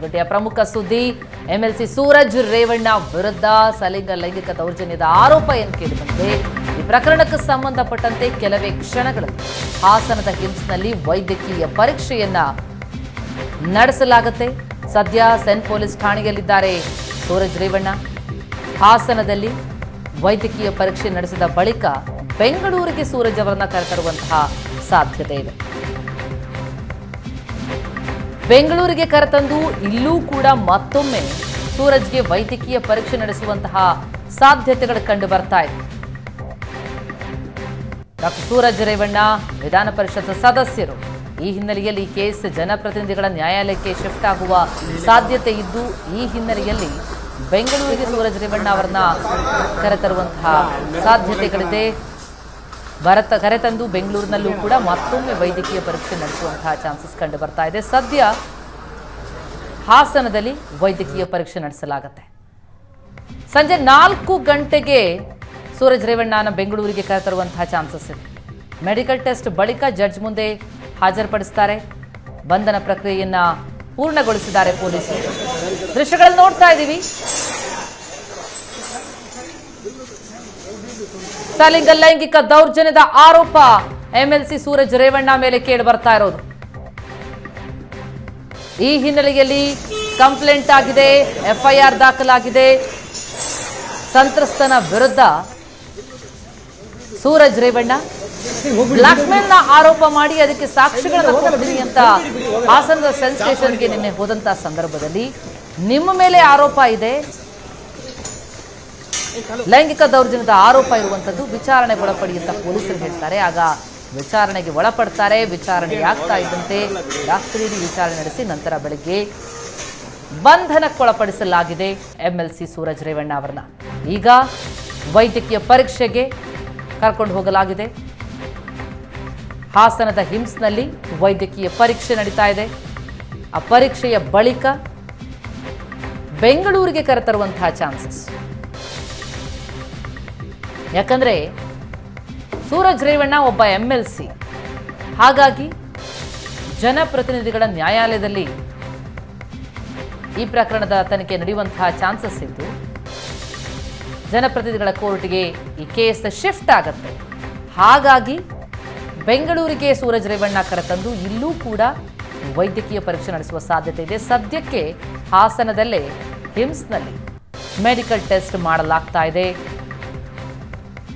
ಗಂಟೆಯ ಪ್ರಮುಖ ಸುದ್ದಿ ಎಂಎಲ್ಸಿ ಸೂರಜ್ ರೇವಣ್ಣ ವಿರುದ್ಧ ಲೈಂಗಿಕ ದೌರ್ಜನ್ಯದ ಆರೋಪ ಏನು ಕೇಳಿಬಂದಿದೆ. ಈ ಪ್ರಕರಣಕ್ಕೆ ಸಂಬಂಧಪಟ್ಟಂತೆ ಕೆಲವೇ ಕ್ಷಣಗಳಲ್ಲಿ ಹಾಸನದ ಹಿಮ್ಸ್ನಲ್ಲಿ ವೈದ್ಯಕೀಯ ಪರೀಕ್ಷೆಯನ್ನ ನಡೆಸಲಾಗುತ್ತೆ. ಸದ್ಯ ಸೆನ್ ಪೊಲೀಸ್ ಠಾಣೆಯಲ್ಲಿದ್ದಾರೆ ಸೂರಜ್ ರೇವಣ್ಣ. ಹಾಸನದಲ್ಲಿ ವೈದ್ಯಕೀಯ ಪರೀಕ್ಷೆ ನಡೆಸಿದ ಬಳಿಕ ಬೆಂಗಳೂರಿಗೆ ಸೂರಜ್ ಅವರನ್ನ ಕರೆತರುವಂತಹ ಸಾಧ್ಯತೆ ಇದೆ. ಬೆಂಗಳೂರಿಗೆ ಕರೆತಂದು ಇಲ್ಲೂ ಕೂಡ ಮತ್ತೊಮ್ಮೆ ಸೂರಜ್ಗೆ ವೈದ್ಯಕೀಯ ಪರೀಕ್ಷೆ ನಡೆಸುವಂತಹ ಸಾಧ್ಯತೆಗಳು ಕಂಡು ಬರ್ತಾ ಇದೆ. ಡಾಕ್ಟರ್ ಸೂರಜ್ ರೇವಣ್ಣ ವಿಧಾನ ಪರಿಷತ್ ಸದಸ್ಯರು. ಈ ಹಿನ್ನೆಲೆಯಲ್ಲಿ ಕೇಸ್ ಜನಪ್ರತಿನಿಧಿಗಳ ನ್ಯಾಯಾಲಯಕ್ಕೆ ಶಿಫ್ಟ್ ಆಗುವ ಸಾಧ್ಯತೆ ಇದ್ದು, ಈ ಹಿನ್ನೆಲೆಯಲ್ಲಿ ಬೆಂಗಳೂರಿಗೆ ಸೂರಜ್ ರೇವಣ್ಣ ಅವರನ್ನ ಕರೆತರುವಂತಹ ಸಾಧ್ಯತೆಗಳಿದೆ. ಕರೆತಂದು ಬೆಂಗಳೂರಿನಲ್ಲೂ ಕೂಡ ಮತ್ತೊಮ್ಮೆ ವೈದ್ಯಕೀಯ ಪರೀಕ್ಷೆ ನಡೆಸುವಂತಹ ಚಾನ್ಸಸ್ ಕಂಡು ಬರ್ತಾ ಇದೆ. ಸದ್ಯ ಹಾಸನದಲ್ಲಿ ವೈದ್ಯಕೀಯ ಪರೀಕ್ಷೆ ನಡೆಸಲಾಗುತ್ತೆ. ಸಂಜೆ 4 ಗಂಟೆಗೆ ಸೂರಜ್ ರೇವಣ್ಣನ ಬೆಂಗಳೂರಿಗೆ ಕರೆತರುವಂತಹ ಚಾನ್ಸಸ್ ಇದೆ. ಮೆಡಿಕಲ್ ಟೆಸ್ಟ್ ಬಳಿಕ ಜಡ್ಜ್ ಮುಂದೆ ಹಾಜರುಪಡಿಸುತ್ತಾರೆ. ಬಂಧನ ಪ್ರಕ್ರಿಯೆಯನ್ನ ಪೂರ್ಣಗೊಳಿಸಿದ್ದಾರೆ ಪೊಲೀಸರು. ದೃಶ್ಯಗಳನ್ನು ನೋಡ್ತಾ ಇದ್ದೀವಿ. ಲೈಂಗಿಕ ದೌರ್ಜನ್ಯದ ಆರೋಪ ಎಂಎಲ್ಸಿ ಸೂರಜ್ ರೇವಣ್ಣ ಮೇಲೆ ಕೇಳಿ ಬರ್ತಾ ಇರೋದು. ಈ ಹಿನ್ನೆಲೆಯಲ್ಲಿ ಕಂಪ್ಲೇಂಟ್ ಆಗಿದೆ, ಎಫ್ಐಆರ್ ದಾಖಲಾಗಿದೆ. ಸಂತ್ರಸ್ತನ ವಿರುದ್ಧ ಸೂರಜ್ ರೇವಣ್ಣ ಬ್ಲಾಕ್ಮೇಲ್ ನ ಆರೋಪ ಮಾಡಿ ಅದಕ್ಕೆ ಸಾಕ್ಷಿಗಳನ್ನು ಕೊಡ್ತೀನಿ ಅಂತ ಹಾಸನದ ಸೆನ್ ಸ್ಟೇಷನ್ಗೆ ನಿನ್ನೆ ಹೋದಂತ ಸಂದರ್ಭದಲ್ಲಿ ನಿಮ್ಮ ಮೇಲೆ ಆರೋಪ ಇದೆ, ಲೈಂಗಿಕ ದೌರ್ಜನ್ಯದ ಆರೋಪ ಇರುವಂತದ್ದು, ವಿಚಾರಣೆಗೆ ಒಳಪಡಿ ಅಂತ ಪೊಲೀಸರು ಹೇಳ್ತಾರೆ. ಆಗ ವಿಚಾರಣೆಗೆ ಒಳಪಡ್ತಾರೆ. ವಿಚಾರಣೆ ಆಗ್ತಾ ಇದ್ದಂತೆ ರಾತ್ರಿ ವಿಚಾರಣೆ ನಡೆಸಿ ನಂತರ ಬೆಳಗ್ಗೆ ಬಂಧನಕ್ಕೊಳಪಡಿಸಲಾಗಿದೆ ಎಂಎಲ್ಸಿ ಸೂರಜ್ ರೇವಣ್ಣ ಅವರನ್ನ. ಈಗ ವೈದ್ಯಕೀಯ ಪರೀಕ್ಷೆಗೆ ಕರ್ಕೊಂಡು ಹೋಗಲಾಗಿದೆ. ಹಾಸನದ ಹಿಮ್ಸ್ನಲ್ಲಿ ವೈದ್ಯಕೀಯ ಪರೀಕ್ಷೆ ನಡೀತಾ ಇದೆ. ಆ ಪರೀಕ್ಷೆಯ ಬಳಿಕ ಬೆಂಗಳೂರಿಗೆ ಕರೆತರುವಂತಹ ಚಾನ್ಸಸ್. ಯಾಕಂದ್ರೆ ಸೂರಜ್ ರೇವಣ್ಣ ಒಬ್ಬ ಎಂಎಲ್ಸಿ, ಹಾಗಾಗಿ ಜನಪ್ರತಿನಿಧಿಗಳ ನ್ಯಾಯಾಲಯದಲ್ಲಿ ಈ ಪ್ರಕರಣದ ತನಿಖೆ ನಡೆಯುವಂತಹ ಚಾನ್ಸಸ್ ಇದ್ದು, ಜನಪ್ರತಿನಿಧಿಗಳ ಕೋರ್ಟ್ಗೆ ಈ ಕೇಸ್ ಶಿಫ್ಟ್ ಆಗುತ್ತೆ. ಹಾಗಾಗಿ ಬೆಂಗಳೂರಿಗೆ ಸೂರಜ್ ರೇವಣ್ಣ ಕರೆತಂದು ಇಲ್ಲೂ ಕೂಡ ವೈದ್ಯಕೀಯ ಪರೀಕ್ಷೆ ನಡೆಸುವ ಸಾಧ್ಯತೆ ಇದೆ. ಸದ್ಯಕ್ಕೆ ಹಾಸನದಲ್ಲೇ ಹಿಮ್ಸ್ನಲ್ಲಿ ಮೆಡಿಕಲ್ ಟೆಸ್ಟ್ ಮಾಡಲಾಗ್ತಾ ಇದೆ.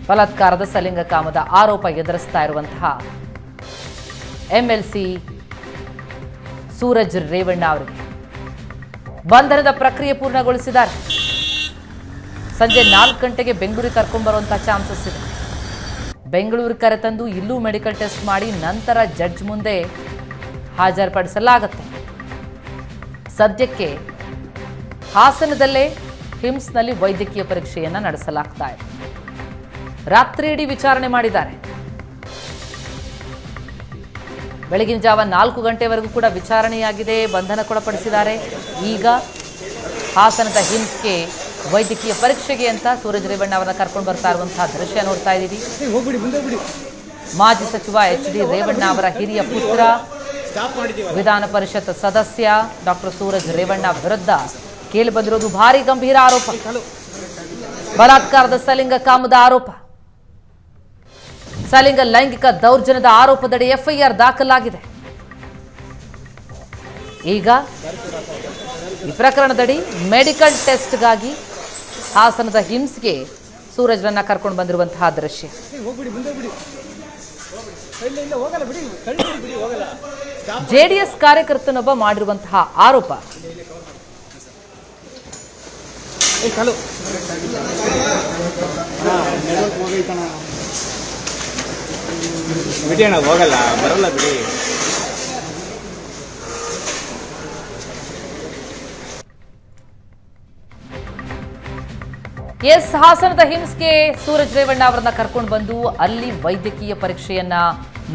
ಬಲಾತ್ಕಾರದ ಸಲಿಂಗ ಕಾಮದ ಆರೋಪ ಎದುರಿಸ್ತಾ ಇರುವಂತಹ ಎಂಎಲ್ಸಿ ಸೂರಜ್ ರೇವಣ್ಣ ಅವರಿಗೆ ಬಂಧನದ ಪ್ರಕ್ರಿಯೆ ಪೂರ್ಣಗೊಳಿಸಿದ್ದಾರೆ. ಸಂಜೆ 4 ಗಂಟೆಗೆ ಬೆಂಗಳೂರಿಗೆ ಕರ್ಕೊಂಡ್ಬರುವಂತಹ ಚಾನ್ಸಸ್ ಇದೆ. ಬೆಂಗಳೂರಿಗೆ ಕರೆತಂದು ಇಲ್ಲೂ ಮೆಡಿಕಲ್ ಟೆಸ್ಟ್ ಮಾಡಿ ನಂತರ ಜಡ್ಜ್ ಮುಂದೆ ಹಾಜರುಪಡಿಸಲಾಗುತ್ತೆ. ಸದ್ಯಕ್ಕೆ ಹಾಸನದಲ್ಲೇ ಹಿಮ್ಸ್ನಲ್ಲಿ ವೈದ್ಯಕೀಯ ಪರೀಕ್ಷೆಯನ್ನ ನಡೆಸಲಾಗ್ತಾ ಇದೆ. ರಾತ್ರಿ ಇಡೀ ವಿಚಾರಣೆ ಮಾಡಿದ್ದಾರೆ. ಬೆಳಗಿನ ಜಾವ 4 ಗಂಟೆವರೆಗೂ ಕೂಡ ವಿಚಾರಣೆಯಾಗಿದೆ. ಬಂಧನಕ್ಕೊಳಪಡಿಸಿದ್ದಾರೆ. ಈಗ ಹಾಸನದ ಹಿಮ್ಸ್ಗೆ ವೈದ್ಯಕೀಯ ಪರೀಕ್ಷೆಗೆ ಅಂತ ಸೂರಜ್ ರೇವಣ್ಣ ಅವರನ್ನ ಕರ್ಕೊಂಡು ಬರ್ತಾ ಇರುವಂತಹ ದೃಶ್ಯ ನೋಡ್ತಾ ಇದ್ದೀವಿ. ಮಾಜಿ ಸಚಿವ HD ರೇವಣ್ಣ ಅವರ ಹಿರಿಯ ಪುತ್ರ, ವಿಧಾನ ಪರಿಷತ್ ಸದಸ್ಯ ಡಾಕ್ಟರ್ ಸೂರಜ್ ರೇವಣ್ಣ ವಿರುದ್ಧ ಕೇಳಿ ಬಂದಿರೋದು ಭಾರಿ ಗಂಭೀರ ಆರೋಪ. ಬಲಾತ್ಕಾರದ ಸಲಿಂಗ ಕಾಮದ ಆರೋಪ, ಲೈಂಗಿಕ ದೌರ್ಜನ್ಯದ ಆರೋಪದಡಿ ಎಫ್ಐಆರ್ ದಾಖಲಾಗಿದೆ. ಈಗ ಈ ಪ್ರಕರಣದಡಿ ಮೆಡಿಕಲ್ ಟೆಸ್ಟ್ಗಾಗಿ ಹಾಸನದ ಹಿಮ್ಸ್ಗೆ ಸೂರಜ್ರನ್ನ ಕರ್ಕೊಂಡು ಬಂದಿರುವಂತಹ ದೃಶ್ಯ. ಜೆಡಿಎಸ್ ಕಾರ್ಯಕರ್ತನೊಬ್ಬ ಮಾಡಿರುವಂತಹ ಆರೋಪ. ಹೋಗಲ್ಲ ಬರಲ್ಲ ಬಿಡಿ. ಹಾಸನದ ಹಿಮ್ಸ್ಗೆ ಸೂರಜ್ ರೇವಣ್ಣ ಅವರನ್ನ ಕರ್ಕೊಂಡು ಬಂದು ಅಲ್ಲಿ ವೈದ್ಯಕೀಯ ಪರೀಕ್ಷೆಯನ್ನ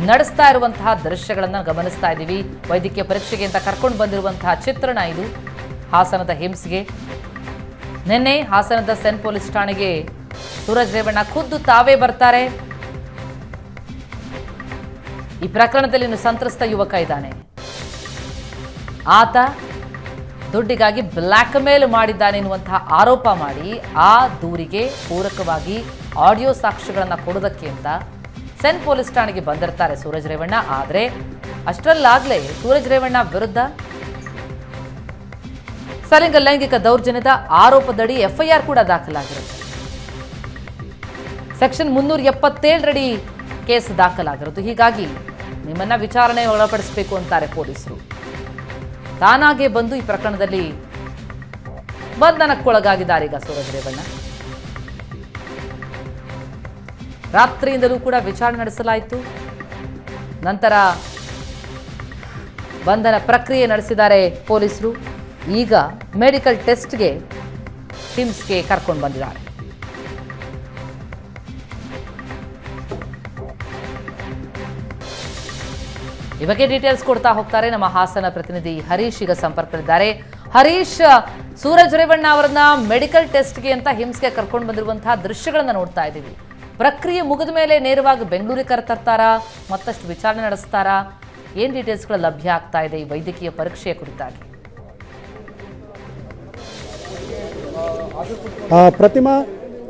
ನಡೆಸ್ತಾ ಇರುವಂತಹ ದೃಶ್ಯಗಳನ್ನ ಗಮನಿಸ್ತಾ ಇದ್ದೀವಿ. ವೈದ್ಯಕೀಯ ಪರೀಕ್ಷೆಗೆ ಅಂತ ಕರ್ಕೊಂಡು ಬಂದಿರುವಂತಹ ಚಿತ್ರಣ ಇದು ಹಾಸನದ ಹಿಮ್ಸ್ಗೆ. ನಿನ್ನೆ ಹಾಸನದ ಸೆನ್ ಪೊಲೀಸ್ ಠಾಣೆಗೆ ಸೂರಜ್ ರೇವಣ್ಣ ಖುದ್ದು ತಾವೇ ಬರ್ತಾರೆ. ಈ ಪ್ರಕರಣದಲ್ಲಿ ಸಂತ್ರಸ್ತ ಯುವಕ ಇದ್ದಾನೆ. ಆತ ದುಡ್ಡಿಗಾಗಿ ಬ್ಲ್ಯಾಕ್ ಮೇಲ್ ಮಾಡಿದ್ದಾನೆ ಎನ್ನುವಂತಹ ಆರೋಪ ಮಾಡಿ ಆ ದೂರಿಗೆ ಪೂರಕವಾಗಿ ಆಡಿಯೋ ಸಾಕ್ಷ್ಯಗಳನ್ನು ಕೊಡೋದಕ್ಕೆ ಅಂತ ಸೆನ್ ಪೊಲೀಸ್ ಠಾಣೆಗೆ ಬಂದಿರ್ತಾರೆ ಸೂರಜ್ ರೇವಣ್ಣ. ಆದರೆ ಅಷ್ಟರಲ್ಲಾಗಲೇ ಸೂರಜ್ ರೇವಣ್ಣ ವಿರುದ್ಧ ಸಲಿಂಗ ಲೈಂಗಿಕ ದೌರ್ಜನ್ಯದ ಆರೋಪದಡಿ ಎಫ್ಐಆರ್ ಕೂಡ ದಾಖಲಾಗಿರುತ್ತೆ. Section 377 case ದಾಖಲಾಗಿರೋದು. ಹೀಗಾಗಿ ನಿಮ್ಮನ್ನ ವಿಚಾರಣೆ ಒಳಪಡಿಸಬೇಕು ಅಂತಾರೆ ಪೊಲೀಸರು. ತಾನಾಗೆ ಬಂದು ಈ ಪ್ರಕರಣದಲ್ಲಿ ಬಂಧನಕ್ಕೊಳಗಾಗಿದ್ದಾರೆ ಈಗ ಸೂರಜ್ ರೇವಣ್ಣ. ರಾತ್ರಿಯಿಂದಲೂ ಕೂಡ ವಿಚಾರಣೆ ನಡೆಸಲಾಯಿತು. ನಂತರ ಬಂಧನ ಪ್ರಕ್ರಿಯೆ ನಡೆಸಿದ್ದಾರೆ ಪೊಲೀಸರು. ಈಗ ಮೆಡಿಕಲ್ ಟೆಸ್ಟ್ಗೆ ಟಿಮ್ಸ್ಗೆ ಕರ್ಕೊಂಡು ಬಂದಿದ್ದಾರೆ. ಈ ಬಗ್ಗೆ ಡೀಟೇಲ್ಸ್ ಕೊಡ್ತಾ ಹೋಗ್ತಾರೆ ನಮ್ಮ ಹಾಸನ ಪ್ರತಿನಿಧಿ ಹರೀಶ್ ಈಗ ಸಂಪರ್ಕದಲ್ಲಿದ್ದಾರೆ. ಹರೀಶ್, ಸೂರಜ್ ರೇವಣ್ಣ ಅವರನ್ನ ಮೆಡಿಕಲ್ ಟೆಸ್ಟ್ಗೆ ಅಂತ ಹಿಮ್ಸ್ಗೆ ಕರ್ಕೊಂಡು ಬಂದಿರುವಂತಹ ದೃಶ್ಯಗಳನ್ನ ನೋಡ್ತಾ ಇದ್ದೀವಿ. ಪ್ರಕ್ರಿಯೆ ಮುಗಿದ ಮೇಲೆ ನೇರವಾಗಿ ಬೆಂಗಳೂರಿಗೆ ಕರೆತರ್ತಾರಾ, ಮತ್ತಷ್ಟು ವಿಚಾರಣೆ ನಡೆಸ್ತಾರಾ? ಏನ್ ಡೀಟೇಲ್ಸ್ಗಳು ಲಭ್ಯ ಆಗ್ತಾ ಇದೆ ಈ ವೈದ್ಯಕೀಯ ಪರೀಕ್ಷೆಯ ಕುರಿತಾಗಿ? ಪ್ರತಿಮಾ,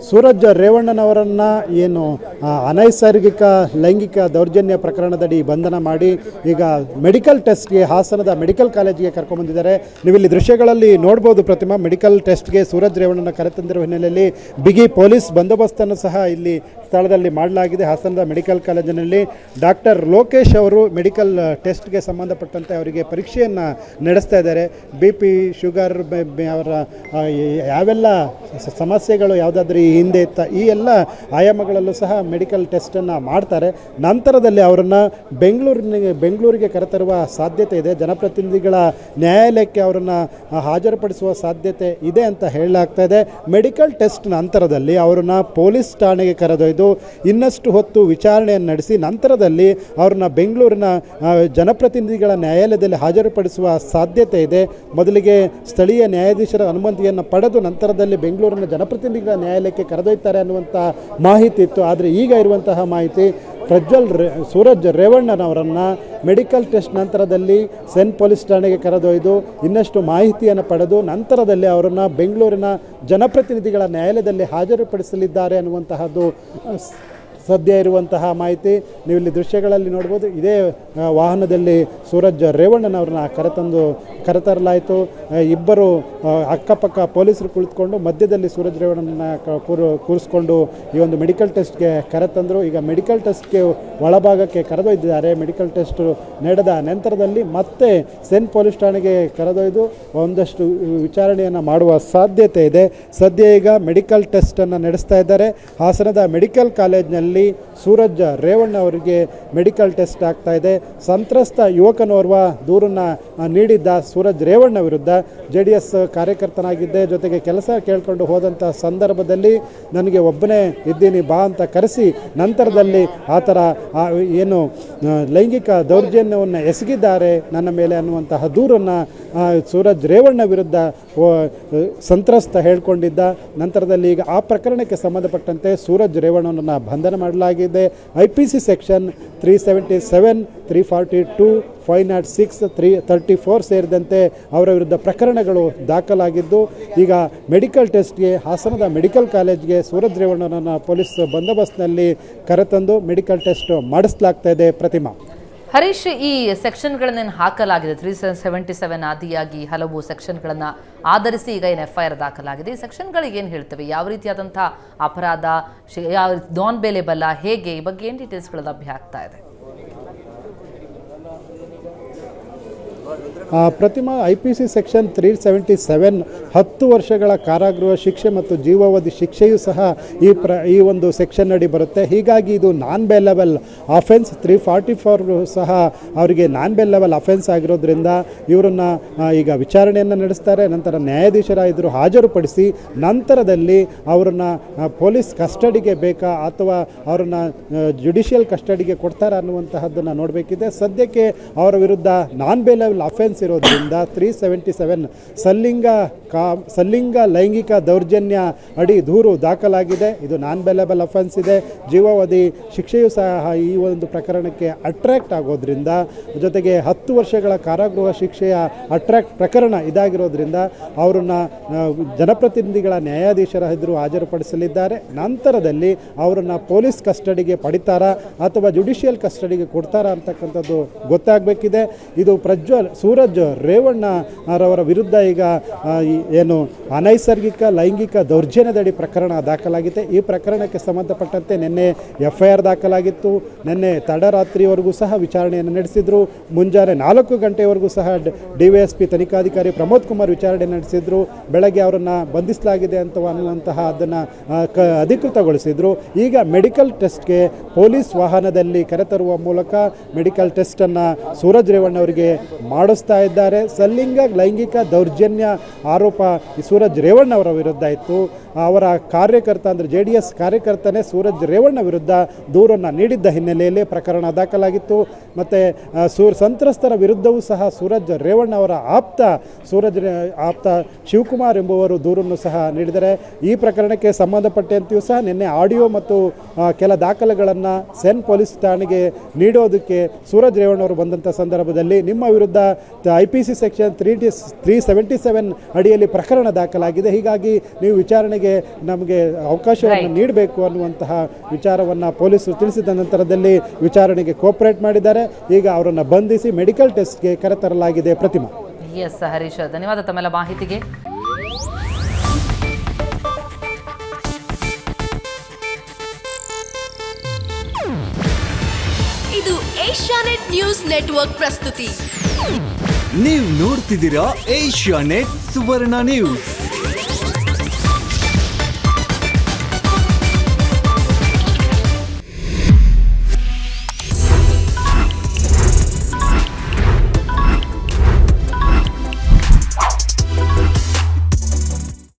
ಸೂರಜ್ ರೇವಣ್ಣನವರನ್ನು ಏನು ಅನೈಸರ್ಗಿಕ ಲೈಂಗಿಕ ದೌರ್ಜನ್ಯ ಪ್ರಕರಣದಡಿ ಬಂಧನ ಮಾಡಿ ಈಗ ಮೆಡಿಕಲ್ ಟೆಸ್ಟ್ಗೆ ಹಾಸನದ ಮೆಡಿಕಲ್ ಕಾಲೇಜಿಗೆ ಕರ್ಕೊಂಡ್ಬಂದಿದ್ದಾರೆ. ನೀವಿಲ್ಲಿ ದೃಶ್ಯಗಳಲ್ಲಿ ನೋಡ್ಬೋದು ಪ್ರತಿಮಾ. ಮೆಡಿಕಲ್ ಟೆಸ್ಟ್ಗೆ ಸೂರಜ್ ರೇವಣ್ಣನ ಕರೆತಂದಿರುವ ಹಿನ್ನೆಲೆಯಲ್ಲಿ ಬಿಗಿ ಪೊಲೀಸ್ ಬಂದೋಬಸ್ತನ್ನು ಸಹ ಇಲ್ಲಿ ಸ್ಥಳದಲ್ಲಿ ಮಾಡಲಾಗಿದೆ. ಹಾಸನದ ಮೆಡಿಕಲ್ ಕಾಲೇಜಿನಲ್ಲಿ ಡಾಕ್ಟರ್ ಲೋಕೇಶ್ ಅವರು ಮೆಡಿಕಲ್ ಟೆಸ್ಟ್ಗೆ ಸಂಬಂಧಪಟ್ಟಂತೆ ಅವರಿಗೆ ಪರೀಕ್ಷೆಯನ್ನು ನಡೆಸ್ತಾ ಇದ್ದಾರೆ. BP, ಶುಗರ್, ಅವರ ಯಾವೆಲ್ಲ ಸಮಸ್ಯೆಗಳು ಯಾವುದಾದ್ರೂ ಈ ಹಿಂದೆ ಇತ್ತ ಈ ಎಲ್ಲ ಆಯಾಮಗಳಲ್ಲೂ ಸಹ ಮೆಡಿಕಲ್ ಟೆಸ್ಟನ್ನು ಮಾಡ್ತಾರೆ. ನಂತರದಲ್ಲಿ ಅವರನ್ನು ಬೆಂಗಳೂರಿಗೆ ಕರೆತರುವ ಸಾಧ್ಯತೆ ಇದೆ. ಜನಪ್ರತಿನಿಧಿಗಳ ನ್ಯಾಯಾಲಯಕ್ಕೆ ಅವರನ್ನು ಹಾಜರುಪಡಿಸುವ ಸಾಧ್ಯತೆ ಇದೆ ಅಂತ ಹೇಳಲಾಗ್ತಾ ಇದೆ. ಮೆಡಿಕಲ್ ಟೆಸ್ಟ್ ನಂತರದಲ್ಲಿ ಅವರನ್ನು ಪೊಲೀಸ್ ಠಾಣೆಗೆ ಕರೆದೊಯ್ದು ಇನ್ನಷ್ಟು ಹೊತ್ತು ವಿಚಾರಣೆಯನ್ನು ನಡೆಸಿ ನಂತರದಲ್ಲಿ ಅವ್ರನ್ನ ಬೆಂಗಳೂರಿನ ಜನಪ್ರತಿನಿಧಿಗಳ ನ್ಯಾಯಾಲಯದಲ್ಲಿ ಹಾಜರುಪಡಿಸುವ ಸಾಧ್ಯತೆ ಇದೆ. ಮೊದಲಿಗೆ ಸ್ಥಳೀಯ ನ್ಯಾಯಾಧೀಶರ ಅನುಮತಿಯನ್ನು ಪಡೆದು ನಂತರದಲ್ಲಿ ಬೆಂಗಳೂರಿನ ಜನಪ್ರತಿನಿಧಿಗಳ ನ್ಯಾಯಾಲಯಕ್ಕೆ ಕರೆದೊಯ್ತಾರೆ ಅನ್ನುವಂಥ ಮಾಹಿತಿ ಇತ್ತು. ಆದರೆ ಈಗ ಇರುವಂತಹ ಮಾಹಿತಿ ಸೂರಜ್ ರೇವಣ್ಣನವರನ್ನು ಮೆಡಿಕಲ್ ಟೆಸ್ಟ್ ನಂತರದಲ್ಲಿ ಸೆನ್ ಪೊಲೀಸ್ ಠಾಣೆಗೆ ಕರೆದೊಯ್ದು ಇನ್ನಷ್ಟು ಮಾಹಿತಿಯನ್ನು ಪಡೆದು ನಂತರದಲ್ಲಿ ಅವರನ್ನು ಬೆಂಗಳೂರಿನ ಜನಪ್ರತಿನಿಧಿಗಳ ನ್ಯಾಯಾಲಯದಲ್ಲಿ ಹಾಜರುಪಡಿಸಲಿದ್ದಾರೆ ಅನ್ನುವಂತಹದ್ದು ಸದ್ಯ ಇರುವಂತಹ ಮಾಹಿತಿ. ನೀವು ಇಲ್ಲಿ ದೃಶ್ಯಗಳಲ್ಲಿ ನೋಡ್ಬೋದು. ಇದೇ ವಾಹನದಲ್ಲಿ ಸೂರಜ್ ರೇವಣ್ಣನವ್ರನ್ನ ಕರೆತರಲಾಯಿತು. ಇಬ್ಬರು ಅಕ್ಕಪಕ್ಕ ಪೊಲೀಸರು ಕುಳಿತುಕೊಂಡು ಮಧ್ಯದಲ್ಲಿ ಸೂರಜ್ ರೇವಣ್ಣನ ಕೂರಿಸ್ಕೊಂಡು ಈ ಒಂದು ಮೆಡಿಕಲ್ ಟೆಸ್ಟ್ಗೆ ಕರೆತಂದರು. ಈಗ ಮೆಡಿಕಲ್ ಟೆಸ್ಟ್ಗೆ ಒಳಭಾಗಕ್ಕೆ ಕರೆದೊಯ್ದಿದ್ದಾರೆ. ಮೆಡಿಕಲ್ ಟೆಸ್ಟ್ ನಡೆದ ನಂತರದಲ್ಲಿ ಮತ್ತೆ ಸೆನ್ ಪೊಲೀಸ್ ಠಾಣೆಗೆ ಕರೆದೊಯ್ದು ಒಂದಷ್ಟು ವಿಚಾರಣೆಯನ್ನು ಮಾಡುವ ಸಾಧ್ಯತೆ ಇದೆ. ಸದ್ಯ ಈಗ ಮೆಡಿಕಲ್ ಟೆಸ್ಟನ್ನು ನಡೆಸ್ತಾ ಇದ್ದಾರೆ. ಹಾಸನದ ಮೆಡಿಕಲ್ ಕಾಲೇಜಿನಲ್ಲಿ ಸೂರಜ್ ರೇವಣ್ಣ ಅವರಿಗೆ ಮೆಡಿಕಲ್ ಟೆಸ್ಟ್ ಆಗ್ತಾ ಇದೆ. ಸಂತ್ರಸ್ತ ಯುವಕನೋರ್ವ ದೂರನ್ನು ನೀಡಿದ್ದ ಸೂರಜ್ ರೇವಣ್ಣ ವಿರುದ್ಧ JDS ಕಾರ್ಯಕರ್ತನಾಗಿದ್ದೆ, ಜೊತೆಗೆ ಕೆಲಸ ಕೇಳಿಕೊಂಡು ಹೋದಂಥ ಸಂದರ್ಭದಲ್ಲಿ ನನಗೆ ಒಬ್ಬನೇ ಇದ್ದೀನಿ ಬಾ ಅಂತ ಕರೆಸಿ ನಂತರದಲ್ಲಿ ಆ ಥರ ಏನು ಲೈಂಗಿಕ ದೌರ್ಜನ್ಯವನ್ನು ಎಸಗಿದ್ದಾರೆ ನನ್ನ ಮೇಲೆ ಅನ್ನುವಂತಹ ದೂರನ್ನು ಸೂರಜ್ ರೇವಣ್ಣ ವಿರುದ್ಧ ಸಂತ್ರಸ್ತ ಹೇಳ್ಕೊಂಡಿದ್ದ. ನಂತರದಲ್ಲಿ ಈಗ ಆ ಪ್ರಕರಣಕ್ಕೆ ಸಂಬಂಧಪಟ್ಟಂತೆ ಸೂರಜ್ ರೇವಣ್ಣನನ್ನು ಬಂಧನ ಮಾಡಲಾಗಿದೆ. IPC ಸೆಕ್ಷನ್ 377, 342, 506, 334 ಸೇರಿದಂತೆ ಅವರ ವಿರುದ್ಧ ಪ್ರಕರಣಗಳು ದಾಖಲಾಗಿದ್ದು ಈಗ ಮೆಡಿಕಲ್ ಟೆಸ್ಟ್ಗೆ ಹಾಸನದ ಮೆಡಿಕಲ್ ಕಾಲೇಜ್ಗೆ ಸೂರಜ್ ರೇವಣ್ಣನನ್ನು ಪೊಲೀಸ್ ಬಂದೋಬಸ್ತ್ನಲ್ಲಿ ಕರೆತಂದು ಮೆಡಿಕಲ್ ಟೆಸ್ಟ್ ಮಾಡಿಸಲಾಗ್ತಾ ಇದೆ. ಪ್ರತಿಮಾ, ಹರೀಶ್, ಈ ಸೆಕ್ಷನ್ಗಳನ್ನೇನು ಹಾಕಲಾಗಿದೆ 377 ಆದಿಯಾಗಿ ಹಲವು ಸೆಕ್ಷನ್ಗಳನ್ನು ಆಧರಿಸಿ ಈಗ ಏನು FIR ದಾಖಲಾಗಿದೆ. ಈ ಸೆಕ್ಷನ್ಗಳಿಗೆ ಏನು ಹೇಳ್ತವೆ? ಯಾವ ರೀತಿಯಾದಂಥ ಅಪರಾಧ, ಯಾವ ನಾನ್ ಬೇಲೇಬಲ್ಲ, ಹೇಗೆ, ಈ ಬಗ್ಗೆ ಏನು ಡೀಟೇಲ್ಸ್ಗಳು ಲಭ್ಯ ಆಗ್ತಾ ಇದೆ? ಪ್ರತಿಮಾ, IPC ಸೆಕ್ಷನ್ 377 10 ವರ್ಷಗಳ ಕಾರಾಗೃಹ ಶಿಕ್ಷೆ ಮತ್ತು ಜೀವಾವಧಿ ಶಿಕ್ಷೆಯೂ ಸಹ ಈ ಒಂದು ಸೆಕ್ಷನ್ ಅಡಿ ಬರುತ್ತೆ. ಹೀಗಾಗಿ ಇದು ನಾನ್ ಬೇಲೆಬಲ್ ಅಫೆನ್ಸ್. 344 ಸಹ ಅವರಿಗೆ ನಾನ್ ಬೇಲೆಬಲ್ ಅಫೆನ್ಸ್ ಆಗಿರೋದ್ರಿಂದ ಇವರನ್ನು ಈಗ ವಿಚಾರಣೆಯನ್ನು ನಡೆಸ್ತಾರೆ. ನಂತರ ನ್ಯಾಯಾಧೀಶರ ಎದುರು ಹಾಜರುಪಡಿಸಿ ನಂತರದಲ್ಲಿ ಅವರನ್ನು ಪೊಲೀಸ್ ಕಸ್ಟಡಿಗೆ ಬೇಕಾ ಅಥವಾ ಅವರನ್ನು ಜುಡಿಷಿಯಲ್ ಕಸ್ಟಡಿಗೆ ಕೊಡ್ತಾರೆ ಅನ್ನುವಂತಹದ್ದನ್ನು ನೋಡಬೇಕಿದೆ. ಸದ್ಯಕ್ಕೆ ಅವರ ವಿರುದ್ಧ ನಾನ್ ಬೇಲೆಬಲ್ ಅಫೆನ್ಸ್ ಉಲ್ಲಂಘಿಸಿರೋದ್ರಿಂದ 377 ಸಲ್ಲಿಂಗ ಲೈಂಗಿಕ ದೌರ್ಜನ್ಯ ಅಡಿ ದೂರು ದಾಖಲಾಗಿದೆ. ಇದು ನಾನ್ ಬೇಲೆಬಲ್ ಅಫೆನ್ಸ್ ಇದೆ. ಜೀವಾವಧಿ ಶಿಕ್ಷೆಯೂ ಸಹ ಈ ಒಂದು ಪ್ರಕರಣಕ್ಕೆ ಅಟ್ರ್ಯಾಕ್ಟ್ ಆಗೋದ್ರಿಂದ, ಜೊತೆಗೆ 10 ವರ್ಷಗಳ ಕಾರಾಗೃಹ ಶಿಕ್ಷೆಯ ಅಟ್ರ್ಯಾಕ್ಟ್ ಪ್ರಕರಣ ಇದಾಗಿರೋದ್ರಿಂದ ಅವರನ್ನು ಜನಪ್ರತಿನಿಧಿಗಳ ನ್ಯಾಯಾಧೀಶರ ಎದುರು ಹಾಜರುಪಡಿಸಲಿದ್ದಾರೆ. ನಂತರದಲ್ಲಿ ಅವರನ್ನು ಪೊಲೀಸ್ ಕಸ್ಟಡಿಗೆ ಪಡಿತಾರಾ ಅಥವಾ ಜುಡಿಷಿಯಲ್ ಕಸ್ಟಡಿಗೆ ಕೊಡ್ತಾರಾ ಅಂತಕ್ಕಂಥದ್ದು ಗೊತ್ತಾಗಬೇಕಿದೆ. ಇದು ಸೂರಜ್ ರೇವಣ್ಣರವರ ವಿರುದ್ಧ ಈಗ ಏನು ಅನೈಸರ್ಗಿಕ ಲೈಂಗಿಕ ದೌರ್ಜನ್ಯದಡಿ ಪ್ರಕರಣ ದಾಖಲಾಗಿದೆ. ಈ ಪ್ರಕರಣಕ್ಕೆ ಸಂಬಂಧಪಟ್ಟಂತೆ ನಿನ್ನೆ FIR ದಾಖಲಾಗಿತ್ತು. ನಿನ್ನೆ ತಡರಾತ್ರಿವರೆಗೂ ಸಹ ವಿಚಾರಣೆಯನ್ನು ನಡೆಸಿದರು. ಮುಂಜಾನೆ 4 ಗಂಟೆವರೆಗೂ ಸಹ DYSP ತನಿಖಾಧಿಕಾರಿ ಪ್ರಮೋದ್ ಕುಮಾರ್ ವಿಚಾರಣೆ ನಡೆಸಿದರು. ಬೆಳಗ್ಗೆ ಅವರನ್ನು ಬಂಧಿಸಲಾಗಿದೆ ಅನ್ನುವಂತಹ ಅದನ್ನು ಅಧಿಕೃತಗೊಳಿಸಿದರು. ಈಗ ಮೆಡಿಕಲ್ ಟೆಸ್ಟ್ಗೆ ಪೊಲೀಸ್ ವಾಹನದಲ್ಲಿ ಕರೆತರುವ ಮೂಲಕ ಮೆಡಿಕಲ್ ಟೆಸ್ಟನ್ನು ಸೂರಜ್ ರೇವಣ್ಣವರಿಗೆ ಮಾಡಿಸ್ತಾ ಇದ್ದಾರೆ. ಲೈಂಗಿಕ ದೌರ್ಜನ್ಯ ಆರೋಪ ಸೂರಜ್ ರೇವಣ್ಣವರ ವಿರುದ್ಧ ಇತ್ತು. ಅವರ ಕಾರ್ಯಕರ್ತ ಅಂದರೆ JDS ಕಾರ್ಯಕರ್ತನೇ ಸೂರಜ್ ರೇವಣ್ಣ ವಿರುದ್ಧ ದೂರನ್ನು ನೀಡಿದ್ದ ಹಿನ್ನೆಲೆಯಲ್ಲಿ ಪ್ರಕರಣ ದಾಖಲಾಗಿತ್ತು. ಮತ್ತು ಸಂತ್ರಸ್ತರ ವಿರುದ್ಧವೂ ಸಹ ಸೂರಜ್ ರೇವಣ್ಣ ಅವರ ಆಪ್ತ ಶಿವಕುಮಾರ್ ಎಂಬುವರು ದೂರನ್ನು ಸಹ ನೀಡಿದ್ದಾರೆ. ಈ ಪ್ರಕರಣಕ್ಕೆ ಸಂಬಂಧಪಟ್ಟಂತೆಯೂ ಸಹ ನಿನ್ನೆ ಆಡಿಯೋ ಮತ್ತು ಕೆಲ ದಾಖಲೆಗಳನ್ನು ಸೆನ್ ಪೊಲೀಸ್ ಠಾಣೆಗೆ ನೀಡೋದಕ್ಕೆ ಸೂರಜ್ ರೇವಣ್ಣವರು ಬಂದಂಥ ಸಂದರ್ಭದಲ್ಲಿ ನಿಮ್ಮ ವಿರುದ್ಧ IPC ಸೆಕ್ಷನ್ 377 ಅಡಿಯಲ್ಲಿ ಪ್ರಕರಣ ದಾಖಲಾಗಿದೆ, ಹೀಗಾಗಿ ನೀವು ವಿಚಾರಣೆಗೆ ನಮಗೆ ಅವಕಾಶವನ್ನು ನೀಡಬೇಕು ಅನ್ನುವಂತಹ ವಿಚಾರವನ್ನು ಪೊಲೀಸರು ತಿಳಿಸಿದ ನಂತರದಲ್ಲಿ ವಿಚಾರಣೆಗೆ ಕೋಪರೇಟ್ ಮಾಡಿದ್ದಾರೆ. ಈಗ ಅವರನ್ನು ಬಂಧಿಸಿ ಮೆಡಿಕಲ್ ಟೆಸ್ಟ್ಗೆ ಕರೆತರಲಾಗಿದೆ. ಪ್ರತಿಮಾ. ಎಸ್ ಹರೀಶ್, ಧನ್ಯವಾದ ತಮ್ಮೆಲ್ಲ ಮಾಹಿತಿಗೆ. ಇದು ಏಷ್ಯಾನೆಟ್ ನ್ಯೂಸ್ ನೆಟ್ವರ್ಕ್ ಪ್ರಸ್ತುತಿ. ನೀವು ನೋಡ್ತಿದ್ದೀರಾ ಏಷ್ಯಾನೆಟ್ ಸುವರ್ಣ ನ್ಯೂಸ್.